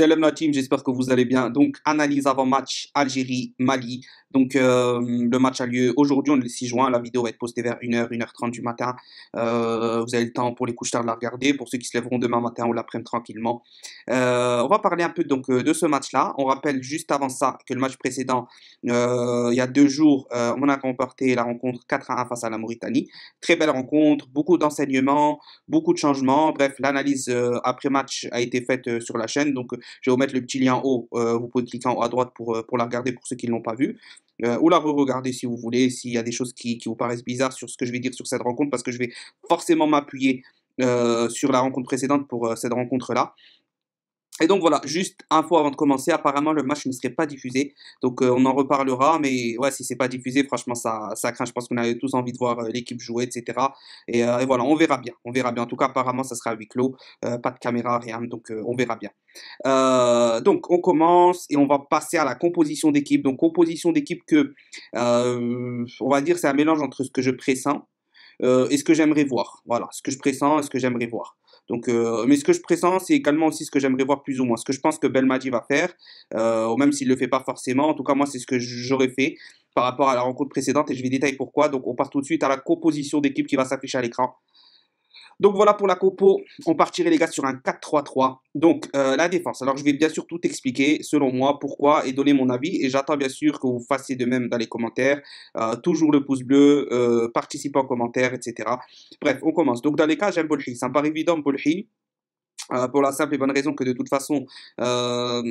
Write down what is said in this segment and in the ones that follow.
Salam la team, j'espère que vous allez bien. Donc, analyse avant match Algérie-Mali. Donc, le match a lieu aujourd'hui, on est le 6 juin. La vidéo va être postée vers 1h, 1h30 du matin. Vous avez le temps pour les couches-tard de la regarder, pour ceux qui se lèveront demain matin ou l'après-midi tranquillement. On va parler un peu donc de ce match-là. On rappelle juste avant ça que le match précédent, il y a 2 jours, on a remporté la rencontre 4-1 face à la Mauritanie. Très belle rencontre, beaucoup d'enseignements, beaucoup de changements. Bref, l'analyse après-match a été faite sur la chaîne. Donc, je vais vous mettre le petit lien en haut. Vous pouvez cliquer en haut à droite pour la regarder pour ceux qui ne l'ont pas vue. Ou la re-regarder si vous voulez, s'il y a des choses qui vous paraissent bizarres sur ce que je vais dire sur cette rencontre, parce que je vais forcément m'appuyer sur la rencontre précédente pour cette rencontre-là. Et donc voilà, juste info avant de commencer, apparemment le match ne serait pas diffusé, donc on en reparlera, mais ouais, si c'est pas diffusé, franchement ça craint, je pense qu'on avait tous envie de voir l'équipe jouer, etc. Et voilà, on verra bien, en tout cas apparemment ça sera à huis clos, pas de caméra, rien, donc on verra bien. Donc on commence et on va passer à la composition d'équipe, donc composition d'équipe que, on va dire c'est un mélange entre ce que je pressens, et ce que j'aimerais voir. Voilà, ce que je pressens et ce que j'aimerais voir. Donc, mais ce que je pressens, c'est également aussi ce que j'aimerais voir plus ou moins. Ce que je pense que Belmadi va faire, ou même s'il ne le fait pas forcément. En tout cas, moi, c'est ce que j'aurais fait par rapport à la rencontre précédente et je vais détailler pourquoi. Donc, on passe tout de suite à la composition d'équipe qui va s'afficher à l'écran. Donc voilà pour la compo, on partirait les gars sur un 4-3-3. Donc la défense, alors je vais bien sûr tout expliquer selon moi pourquoi et donner mon avis et j'attends bien sûr que vous fassiez de même dans les commentaires, toujours le pouce bleu, participez en commentaire, etc. Bref, on commence. Donc dans les cas, j'aime Bolhi, ça me paraît évident Bolhi. Pour la simple et bonne raison que de toute façon,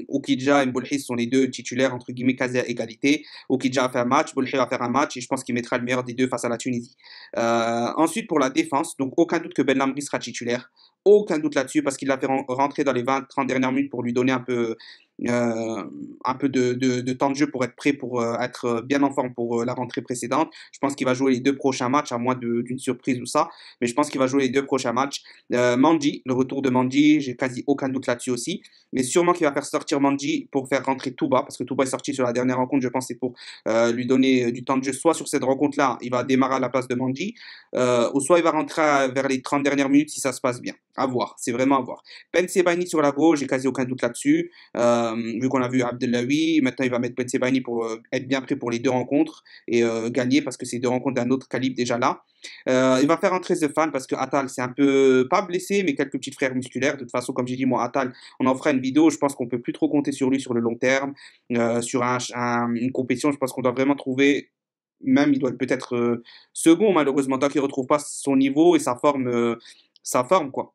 Oukidja et Mboulhi sont les deux titulaires, entre guillemets, quasi à égalité. Oukidja a fait un match, Mboulhi va faire un match, et je pense qu'il mettra le meilleur des deux face à la Tunisie. Ensuite, pour la défense, donc aucun doute que Ben Lamri sera titulaire. Aucun doute là-dessus, parce qu'il l'a fait rentrer dans les 20-30 dernières minutes pour lui donner un peu de temps de jeu pour être prêt, pour être bien en forme pour la rentrée précédente. Je pense qu'il va jouer les 2 prochains matchs, à moins d'une surprise ou ça, mais je pense qu'il va jouer les 2 prochains matchs. Mandi, le retour de Mandi, j'ai quasi aucun doute là-dessus aussi. Mais sûrement qu'il va faire sortir Mandi pour faire rentrer Touba, parce que Touba est sorti sur la dernière rencontre, je pense, c'est pour lui donner du temps de jeu. Soit sur cette rencontre-là, il va démarrer à la place de Mandi, ou soit il va rentrer vers les 30 dernières minutes si ça se passe bien. À voir, c'est vraiment à voir. Ben Sebaini sur la gauche, j'ai quasi aucun doute là-dessus. Vu qu'on a vu Abdellaoui, maintenant il va mettre Ben Sebaini pour être bien prêt pour les 2 rencontres et gagner, parce que c'est 2 rencontres d'un autre calibre déjà là. Il va faire entrer Zefan parce que Atal c'est un peu pas blessé mais quelques petits frères musculaires. De toute façon, comme j'ai dit, moi Atal, on en fera une vidéo. Je pense qu'on peut plus trop compter sur lui sur le long terme, sur une compétition. Je pense qu'on doit vraiment trouver, même il doit peut-être second malheureusement tant qu'il retrouve pas son niveau et sa forme quoi.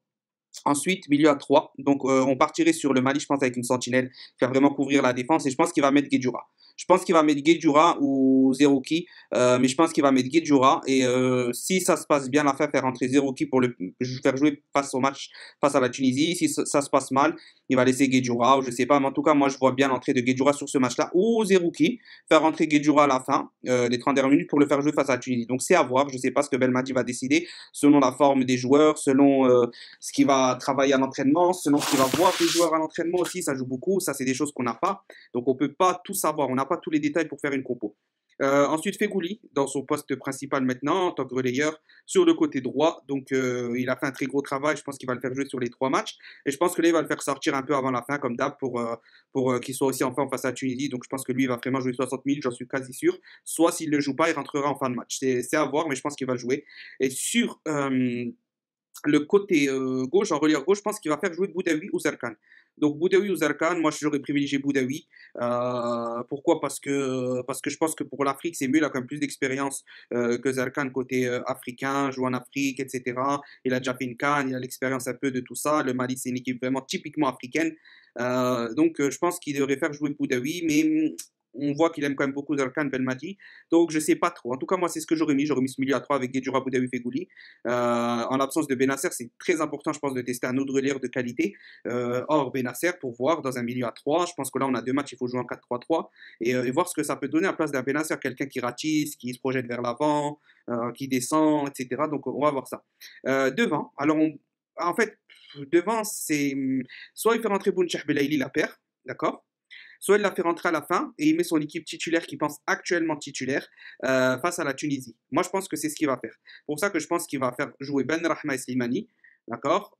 Ensuite, milieu à 3. Donc, on partirait sur le Mali, je pense, avec une sentinelle qui va vraiment couvrir la défense. Et je pense qu'il va mettre Guedjura. Je pense qu'il va mettre Guedjura ou Zerouki. Mais je pense qu'il va mettre Guedjura. Et si ça se passe bien, la fin, faire rentrer Zerouki pour le faire jouer face au match face à la Tunisie. Si ça se passe mal, il va laisser Guedjura. Ou je sais pas. Mais en tout cas, moi, je vois bien l'entrée de Guedjura sur ce match-là. Ou Zerouki. Faire rentrer Guedjura à la fin, les 30 dernières minutes, pour le faire jouer face à la Tunisie. Donc, c'est à voir. Je sais pas ce que Belmadi va décider selon la forme des joueurs, selon ce qui va travailler à l'entraînement, selon ce qu'il va voir des joueurs à l'entraînement aussi, ça joue beaucoup, ça c'est des choses qu'on n'a pas, donc on peut pas tout savoir, on n'a pas tous les détails pour faire une compo. Ensuite, Fegouli, dans son poste principal maintenant, en tant que relayeur, sur le côté droit. Donc, il a fait un très gros travail. Je pense qu'il va le faire jouer sur les 3 matchs. Et je pense que là, il va le faire sortir un peu avant la fin, comme d'hab, pour qu'il soit aussi en forme face à la Tunisie. Donc, je pense que lui, il va vraiment jouer 60 000, j'en suis quasi sûr. Soit s'il ne le joue pas, il rentrera en fin de match. C'est à voir, mais je pense qu'il va le jouer. Et sur le côté gauche, en relieur gauche, je pense qu'il va faire jouer Boudaoui ou Zarkan. Donc Boudaoui ou Zarkan, moi j'aurais privilégié Boudaoui. Pourquoi? Parce que je pense que pour l'Afrique c'est mieux, il a quand même plus d'expérience que Zarkan côté africain, joue en Afrique, etc. Il a déjà fait une CAN, il a l'expérience un peu de tout ça. Le Mali c'est une équipe vraiment typiquement africaine. Donc je pense qu'il devrait faire jouer Boudaoui, mais on voit qu'il aime quand même beaucoup Zarkan Belmadi. Donc je sais pas trop. En tout cas, moi c'est ce que j'aurais mis. J'aurais mis ce milieu à 3 avec Guedjura, Boudaoui, Fegouli. En l'absence de Benasser, c'est très important, je pense, de tester un autre relieur de qualité hors Benasser pour voir dans un milieu à 3. Je pense que là, on a 2 matchs, il faut jouer en 4-3-3 et voir ce que ça peut donner à la place d'un Benasser, quelqu'un qui ratisse, qui se projette vers l'avant, qui descend, etc. Donc, on va voir ça. Devant, alors, en fait, devant, c'est soit il fait rentrer Bounchah Belaïli, la paire, d'accord, soit il la fait rentrer à la fin et il met son équipe titulaire qui pense actuellement titulaire face à la Tunisie. Moi, je pense que c'est ce qu'il va faire. Pour ça que je pense qu'il va faire jouer Ben Rahma et Slimani, d'accord,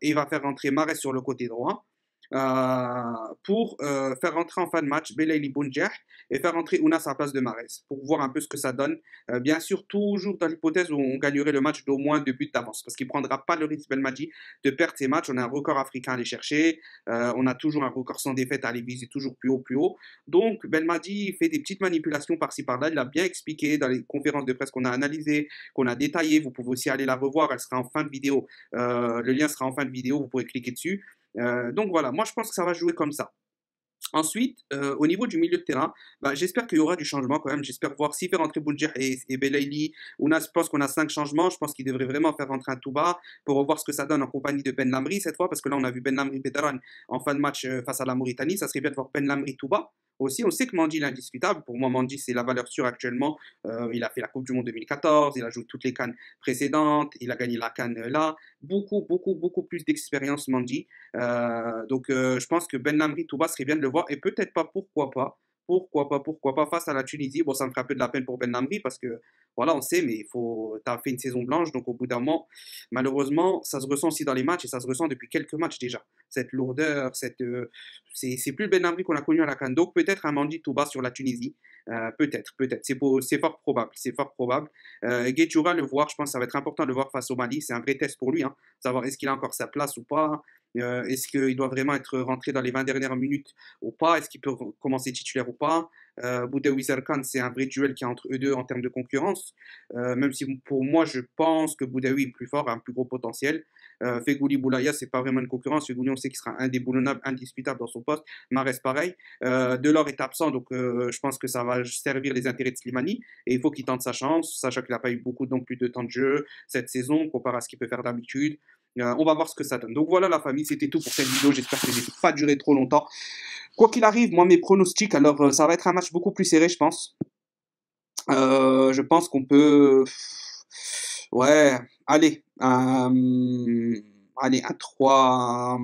et il va faire rentrer Mahrez sur le côté droit. pour faire rentrer en fin de match Belaïli Bounjah et faire rentrer Ounas à la place de Mahrez pour voir un peu ce que ça donne. Bien sûr, toujours dans l'hypothèse où on gagnerait le match d'au moins 2 buts d'avance parce qu'il ne prendra pas le risque Belmadi de perdre ses matchs. On a un record africain à aller chercher, on a toujours un record sans défaite à aller viser toujours plus haut, plus haut. Donc Belmadi fait des petites manipulations par-ci par-là. Il a bien expliqué dans les conférences de presse qu'on a analysées, qu'on a détaillées. Vous pouvez aussi aller la revoir, elle sera en fin de vidéo. Le lien sera en fin de vidéo, vous pourrez cliquer dessus. Donc voilà, moi je pense que ça va jouer comme ça. Ensuite, au niveau du milieu de terrain, bah, j'espère qu'il y aura du changement quand même. J'espère voir s'il fait rentrer Boudjah et Belaïli. Je pense qu'on a 5 changements. Je pense qu'il devrait vraiment faire rentrer un Touba pour revoir ce que ça donne en compagnie de Ben Lamri cette fois. Parce que là, on a vu Ben Lamri Bedran en fin de match face à la Mauritanie. Ça serait bien de voir Ben Lamri Touba. Aussi, on sait que Mandi est indiscutable. Pour moi, Mandi, c'est la valeur sûre actuellement. Il a fait la Coupe du Monde 2014. Il a joué toutes les cannes précédentes. Il a gagné la canne là. Beaucoup, beaucoup, beaucoup plus d'expérience, Mandi. Je pense que Ben Lamri Touba serait bien de le voir et peut-être pas, pourquoi pas face à la Tunisie. Bon, ça me ferait un peu de la peine pour Ben Lamri parce que voilà, on sait, mais tu as fait une saison blanche, donc au bout d'un moment, malheureusement, ça se ressent aussi dans les matchs et ça se ressent depuis quelques matchs déjà. Cette lourdeur, c'est plus le Ben Lamri qu'on a connu à la CAN. Donc peut-être un Mandi Touba sur la Tunisie, peut-être, c'est fort probable, c'est fort probable. Guedjoura, le voir, je pense que ça va être important de le voir face au Mali, c'est un vrai test pour lui, hein, savoir est-ce qu'il a encore sa place ou pas. Est-ce qu'il doit vraiment être rentré dans les 20 dernières minutes ou pas? Est-ce qu'il peut commencer titulaire ou pas? Boudaoui Serkan, c'est un vrai duel qui est entre eux deux en termes de concurrence. Même si pour moi, je pense que Boudaoui est plus fort, a un plus gros potentiel. Fegouli Boulaya, c'est pas vraiment une concurrence. Fegouli, on sait qu'il sera indéboulonnable, indiscutable dans son poste. Mahrez, pareil. Delors est absent, donc je pense que ça va servir les intérêts de Slimani. Et il faut qu'il tente sa chance, sachant qu'il n'a pas eu beaucoup non plus de temps de jeu cette saison, comparé à ce qu'il peut faire d'habitude. On va voir ce que ça donne. Donc voilà la famille, c'était tout pour cette vidéo. J'espère que je n'ai pas duré trop longtemps. Quoi qu'il arrive, moi mes pronostics, alors ça va être un match beaucoup plus serré, je pense. Je pense qu'on peut... Ouais, allez, un 3...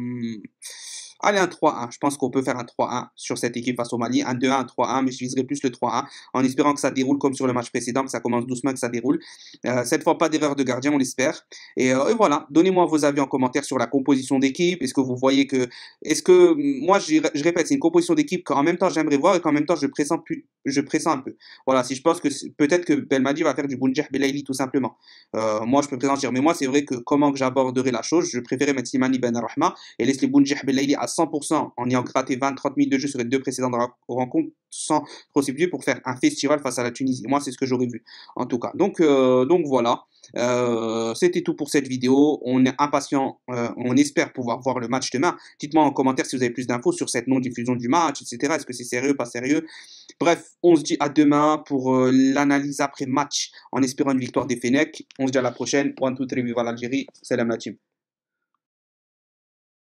Allez, un 3-1. Je pense qu'on peut faire un 3-1 sur cette équipe face au Mali. Un 2-1, un 3-1, mais je viserai plus le 3-1 en espérant que ça déroule comme sur le match précédent, que ça commence doucement, que ça déroule. Cette fois, pas d'erreur de gardien, on l'espère. Et voilà, donnez-moi vos avis en commentaire sur la composition d'équipe. Est-ce que vous voyez que... Est-ce que... Moi, je répète, c'est une composition d'équipe qu'en même temps j'aimerais voir et qu'en même temps je pressens un peu. Voilà, si je pense que peut-être que Belmadi va faire du Bounjah Belaïli tout simplement. Moi, je peux pressentir. Mais moi, c'est vrai que comment que j'aborderai la chose, je préférais mettre Slimani Ben Rahma et laisser Bounjah Belaïli à 100% en ayant gratté 20-30 minutes de jeu sur les 2 précédentes rencontres sans trop s'épuiser pour faire un festival face à la Tunisie. Moi, c'est ce que j'aurais vu, en tout cas. Donc voilà. C'était tout pour cette vidéo. On est impatient. On espère pouvoir voir le match demain. Dites-moi en commentaire si vous avez plus d'infos sur cette non-diffusion du match, etc. Est-ce que c'est sérieux, pas sérieux? Bref, on se dit à demain pour l'analyse après match en espérant une victoire des Fennecs. On se dit à la prochaine. 1, 2, 3, viva l'Algérie. Salam la team.